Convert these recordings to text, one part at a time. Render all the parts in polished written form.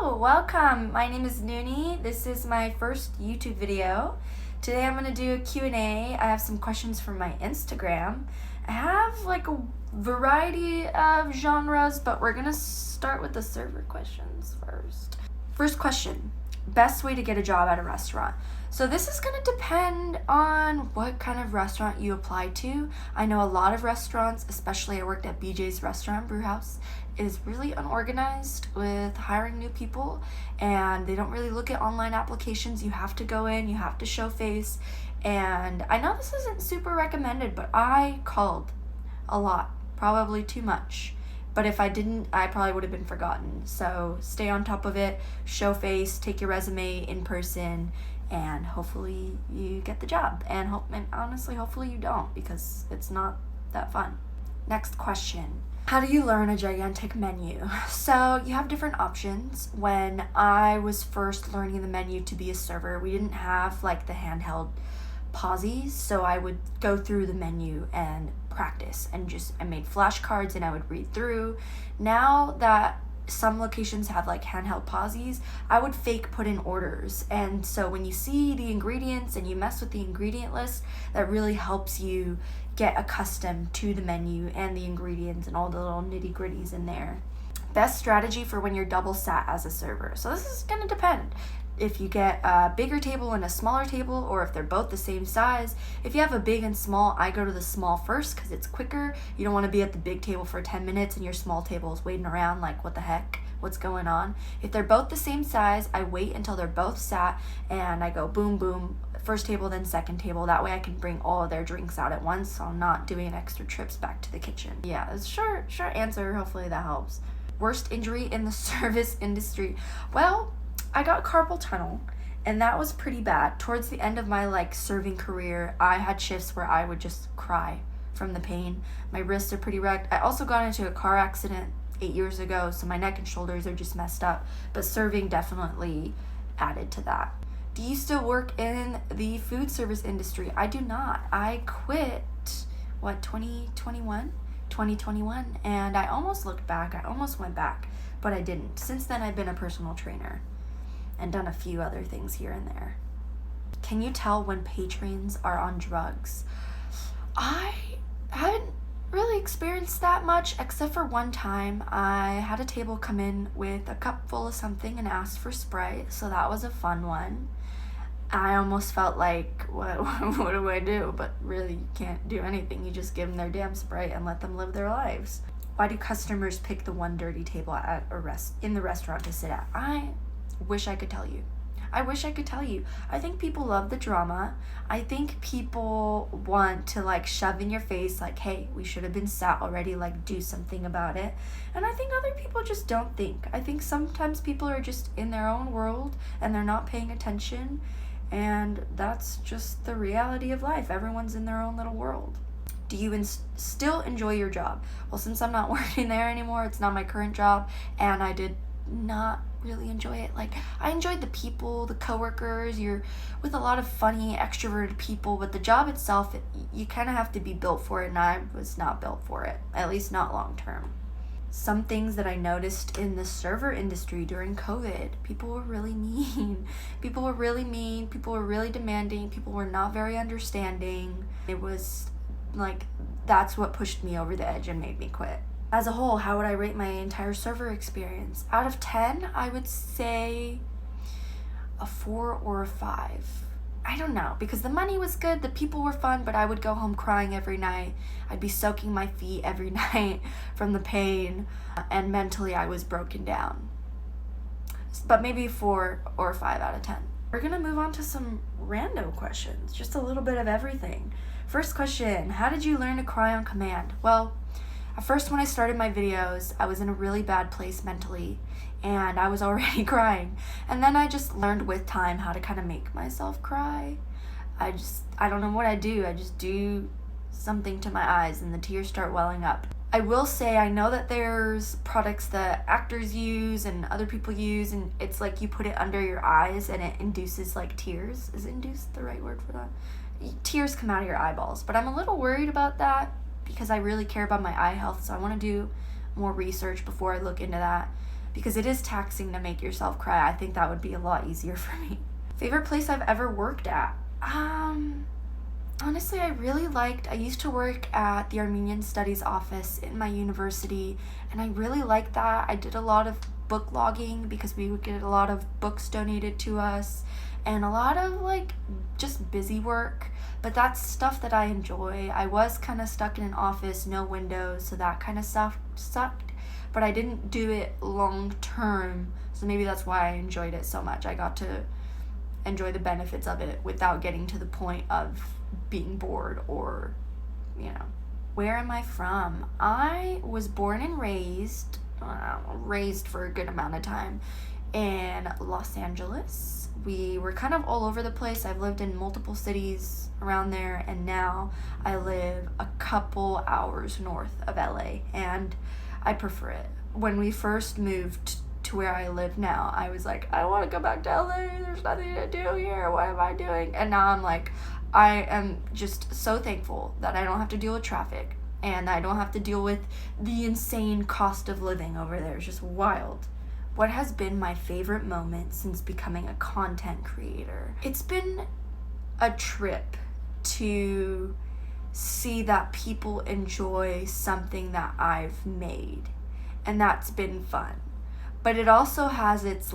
Hello, welcome. My name is Noonie. This is my first YouTube video. Today I'm going to do a Q&A. I have some questions from my Instagram. I have like a variety of genres, but we're going to start with the server questions first. First question, best way to get a job at a restaurant. So this is going to depend on what kind of restaurant you apply to. I know a lot of restaurants, especially I worked at BJ's Restaurant Brewhouse, is really unorganized with hiring new people, and they don't really look at online applications. You have to go in, you have to show face, and I know this isn't super recommended, but I called a lot, probably too much. But if I didn't, I probably would have been forgotten. So stay on top of it, show face, take your resume in person, and hopefully you get the job. And honestly, hopefully you don't, because it's not that fun. Next question. How do you learn a gigantic menu? So you have different options. When I was first learning the menu to be a server, we didn't have like the handheld pauses, so I would go through the menu and practice, and I made flashcards and I would read through. Now that some locations have like handheld pauses, I would fake put in orders, and so when you see the ingredients and you mess with the ingredient list, that really helps you get accustomed to the menu and the ingredients and all the little nitty-gritties in there. Best strategy for when you're double sat as a server. So this is going to depend if you get a bigger table and a smaller table, or if they're both the same size. If you have a big and small, I go to the small first because it's quicker. You don't want to be at the big table for 10 minutes and your small table is waiting around like, what the heck? What's going on? If they're both the same size, I wait until they're both sat and I go boom, boom, first table, then second table. That way I can bring all of their drinks out at once, so I'm not doing extra trips back to the kitchen. Yeah, it's a short answer. Hopefully that helps. Worst injury in the service industry. Well, I got carpal tunnel, and that was pretty bad. Towards the end of my serving career, I had shifts where I would just cry from the pain. My wrists are pretty wrecked. I also got into a car accident 8 years ago, so my neck and shoulders are just messed up, but serving definitely added to that. Do you still work in the food service industry? I do not. I quit, 2021, and I almost looked back. I almost went back, but I didn't. Since then, I've been a personal trainer and done a few other things here and there. Can you tell when patrons are on drugs? I haven't really experienced that much, except for one time I had a table come in with a cup full of something and asked for Sprite, so that was a fun one. I almost felt like, what do I do? But really, you can't do anything. You just give them their damn Sprite and let them live their lives. Why do customers pick the one dirty table at in the restaurant to sit at? I wish I could tell you. I think people love the drama. I think people want to shove in your face hey, we should have been sat already, do something about it. And I think other people just don't think. I think sometimes people are just in their own world and they're not paying attention, and that's just the reality of life. Everyone's in their own little world. Do you still enjoy your job? Well, since I'm not working there anymore, it's not my current job, and I did not really enjoy it. I enjoyed the people, the coworkers. You're with a lot of funny, extroverted people, but the job itself, you kind of have to be built for it, and I was not built for it, at least not long term. Some things that I noticed in the server industry during COVID: people were really mean. People were really demanding. People were not very understanding. It was that's what pushed me over the edge and made me quit. As a whole, how would I rate my entire server experience? Out of 10, I would say a 4 or a 5. I don't know, because the money was good, the people were fun, but I would go home crying every night. I'd be soaking my feet every night from the pain, and mentally I was broken down. But maybe 4 or 5 out of 10. We're gonna move on to some rando questions, just a little bit of everything. First question, how did you learn to cry on command? Well, at first, when I started my videos, I was in a really bad place mentally, and I was already crying. And then I just learned with time how to kind of make myself cry. I don't know what I do. I just do something to my eyes, and the tears start welling up. I will say, I know that there's products that actors use and other people use, and it's you put it under your eyes and it induces tears. Is induce the right word for that? Tears come out of your eyeballs. But I'm a little worried about that, because I really care about my eye health, so I want to do more research before I look into that. because it is taxing to make yourself cry. I think that would be a lot easier for me. Favorite place I've ever worked at? Honestly, I used to work at the Armenian Studies office in my university, and I really liked that. I did a lot of book logging because we would get a lot of books donated to us and a lot of like just busy work, but that's stuff that I enjoy. I was kind of stuck in an office, no windows, so that kind of stuff sucked, but I didn't do it long term, so maybe that's why I enjoyed it so much. I got to enjoy the benefits of it without getting to the point of being bored or, Where am I from? I was born and raised for a good amount of time in Los Angeles. We were kind of all over the place. I've lived in multiple cities around there, and now I live a couple hours north of LA, and I prefer it. When we first moved to where I live now, I was like, I want to go back to LA. There's nothing to do here. What am I doing? And now I'm like, I am just so thankful that I don't have to deal with traffic, and I don't have to deal with the insane cost of living over there. It's just wild. What has been my favorite moment since becoming a content creator? It's been a trip to see that people enjoy something that I've made, and that's been fun. But it also has its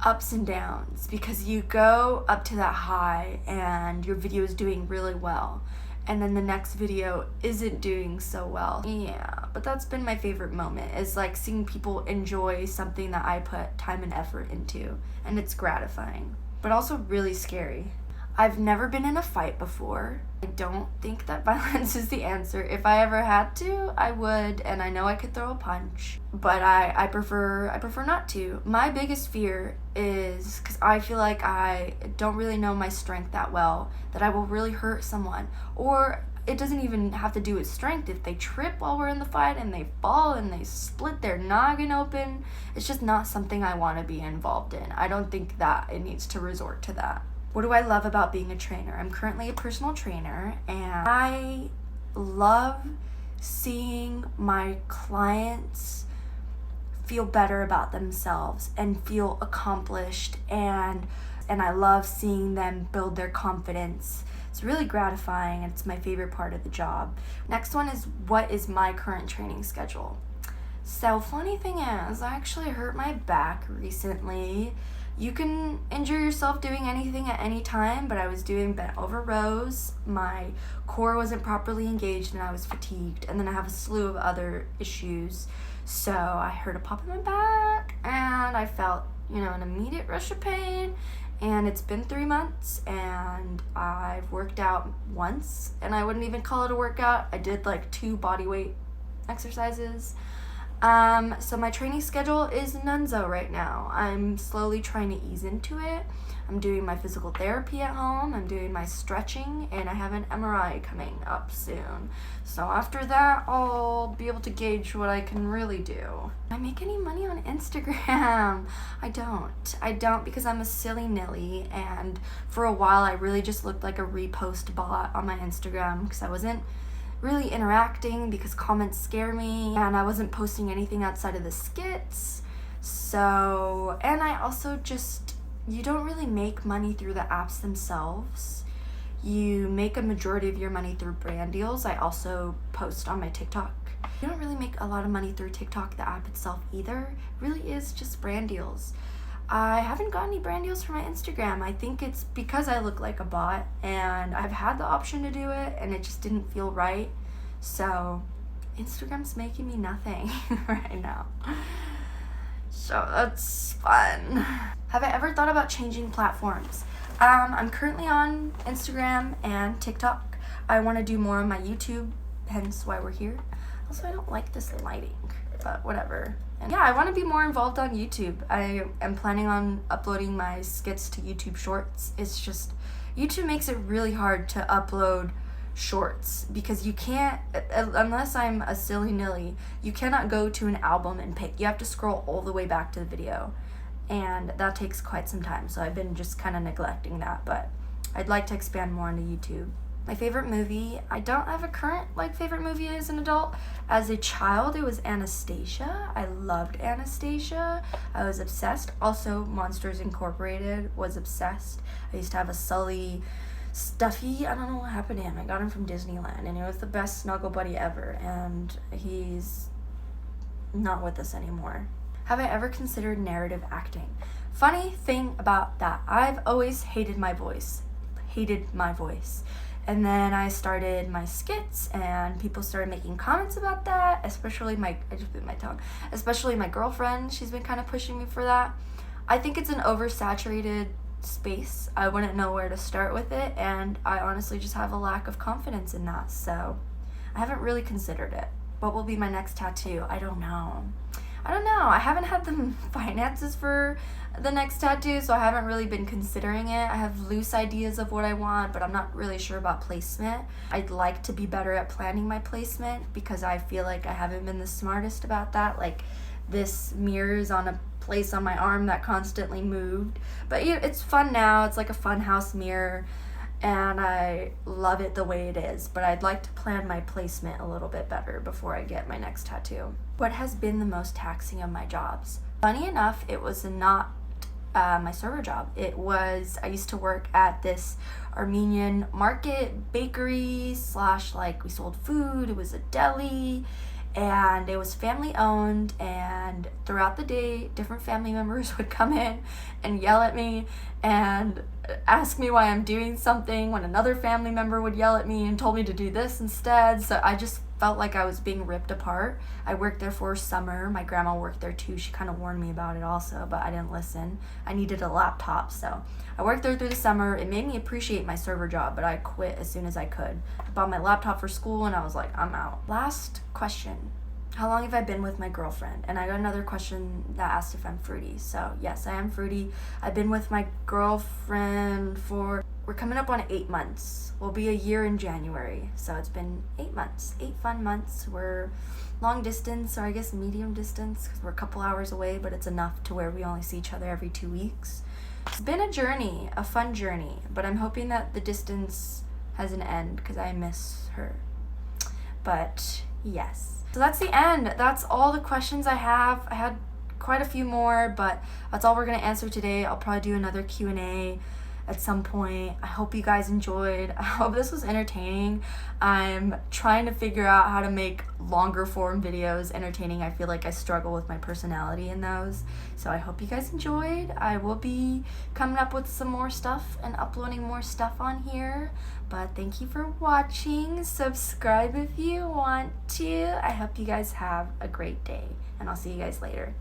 ups and downs, because you go up to that high and your video is doing really well, and then the next video isn't doing so well. Yeah, but that's been my favorite moment, is seeing people enjoy something that I put time and effort into, and it's gratifying, but also really scary. I've never been in a fight before. I don't think that violence is the answer. If I ever had to, I would, and I know I could throw a punch, but I prefer not to. My biggest fear is, because I feel like I don't really know my strength that well, that I will really hurt someone. Or it doesn't even have to do with strength. If they trip while we're in the fight and they fall and they split their noggin open, it's just not something I want to be involved in. I don't think that it needs to resort to that. What do I love about being a trainer? I'm currently a personal trainer, and I love seeing my clients feel better about themselves and feel accomplished, and I love seeing them build their confidence. It's really gratifying, and it's my favorite part of the job. Next one is, what is my current training schedule? So funny thing is, I actually hurt my back recently. You can injure yourself doing anything at any time, but I was doing bent over rows. My core wasn't properly engaged and I was fatigued. And then I have a slew of other issues. So I heard a pop in my back and I felt, an immediate rush of pain. And it's been 3 months and I've worked out once, and I wouldn't even call it a workout. I did 2 body weight exercises. So my training schedule is nunzo right now. I'm slowly trying to ease into it. I'm doing my physical therapy at home, I'm doing my stretching, and I have an MRI coming up soon. So after that, I'll be able to gauge what I can really do. I make any money on Instagram? I don't because I'm a silly nilly, and for a while I really just looked like a repost bot on my Instagram because I wasn't really interacting because comments scare me, and I wasn't posting anything outside of the skits. So, and I also you don't really make money through the apps themselves. You make a majority of your money through brand deals. I also post on my TikTok. You don't really make a lot of money through TikTok, the app itself either. It really is just brand deals. I haven't got any brand deals for my Instagram. I think it's because I look like a bot, and I've had the option to do it and it just didn't feel right. So Instagram's making me nothing right now. So that's fun. Have I ever thought about changing platforms? I'm currently on Instagram and TikTok. I want to do more on my YouTube, hence why we're here. Also, I don't like this lighting, but whatever. And yeah, I want to be more involved on YouTube. I am planning on uploading my skits to YouTube Shorts. It's just, YouTube makes it really hard to upload shorts because you can't, unless I'm a silly nilly, you cannot go to an album and pick. You have to scroll all the way back to the video, and that takes quite some time. So I've been just kind of neglecting that, but I'd like to expand more into YouTube. My favorite movie, I don't have a current favorite movie as an adult. As a child, it was Anastasia. I loved Anastasia. I was obsessed. Also, Monsters Incorporated, was obsessed. I used to have a Sully stuffy. I don't know what happened to him. I got him from Disneyland, and he was the best snuggle buddy ever, and he's not with us anymore. Have I ever considered narrative acting? Funny thing about that, I've always hated my voice. And then I started my skits, and people started making comments about that, especially especially my girlfriend. She's been kind of pushing me for that. I think it's an oversaturated space. I wouldn't know where to start with it, and I honestly just have a lack of confidence in that, so I haven't really considered it. What will be my next tattoo? I don't know. I haven't had the finances for the next tattoo, so I haven't really been considering it. I have loose ideas of what I want, but I'm not really sure about placement. I'd like to be better at planning my placement because I feel like I haven't been the smartest about that. Like, this mirror is on a place on my arm that constantly moved, but it's fun now. It's like a fun house mirror, and I love it the way it is, but I'd like to plan my placement a little bit better before I get my next tattoo. What has been the most taxing of my jobs? Funny enough, it was not my server job. I used to work at this Armenian market bakery / we sold food. It was a deli, and it was family owned, and throughout the day different family members would come in and yell at me and ask me why I'm doing something, when another family member would yell at me and told me to do this instead. So I just felt like I was being ripped apart. I worked there for a summer. My grandma worked there too. She kind of warned me about it also, but I didn't listen. I needed a laptop, so I worked there through the summer. It made me appreciate my server job, but I quit as soon as I could. I bought my laptop for school, and I was like, I'm out. Last question. How long have I been with my girlfriend? And I got another question that asked if I'm fruity. So yes, I am fruity. I've been with my girlfriend we're coming up on 8 months. We'll be a year in January. So it's been 8 months, 8 fun months. We're long distance, or I guess medium distance, because we're a couple hours away, but it's enough to where we only see each other every 2 weeks. It's been a journey, a fun journey, but I'm hoping that the distance has an end because I miss her. But yes. So that's the end. That's all the questions I have. I had quite a few more, but that's all we're going to answer today. I'll probably do another Q&A at some point. I hope you guys enjoyed. I hope this was entertaining. I'm trying to figure out how to make longer form videos entertaining. I feel like I struggle with my personality in those. So I hope you guys enjoyed. I will be coming up with some more stuff and uploading more stuff on here. But thank you for watching. Subscribe if you want to. I hope you guys have a great day, and I'll see you guys later.